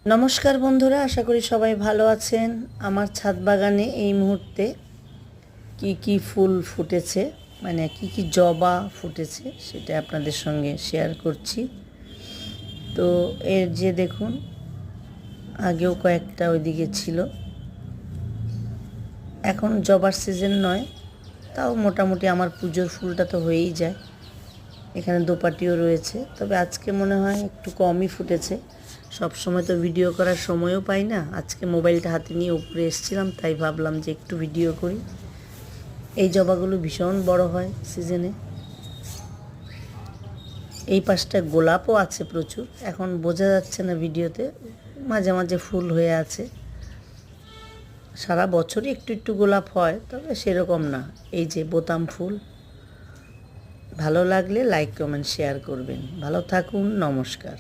নমস্কার বন্ধুরা, আশা করি সবাই ভালো আছেন। আমার ছাদ বাগানে এই মুহূর্তে কি কি ফুল ফুটেছে, মানে কি কি জবা ফুটেছে সেটা আপনাদের সঙ্গে শেয়ার করছি। তো এর যে দেখুন, আগেও কয়েকটা ওইদিকে ছিল। এখন জবার সিজন নয়, তাও মোটামুটি আমার পুজোর ফুলটা তো হয়েই যায়। এখানে দোপাটিও রয়েছে, তবে আজকে মনে হয় একটু কমই ফুটেছে। সব সময় তো ভিডিও করার সময়ও পাই না। আজকে মোবাইলটা হাতে নিয়ে উপরে এসেছিলাম, তাই ভাবলাম যে একটু ভিডিও করি। এই জবাগুলো ভীষণ বড় হয় সিজনে। এই পাশটা গোলাপও আছে প্রচুর, এখন বোঝা যাচ্ছে না ভিডিওতে, মাঝে মাঝে ফুল হয়ে আছে। সারা বছরই একটু একটু গোলাপ হয়, তবে সেরকম না। এই যে বোতাম ফুল। ভালো লাগলে লাইক কমেন্ট শেয়ার করবেন। ভালো থাকুন, নমস্কার।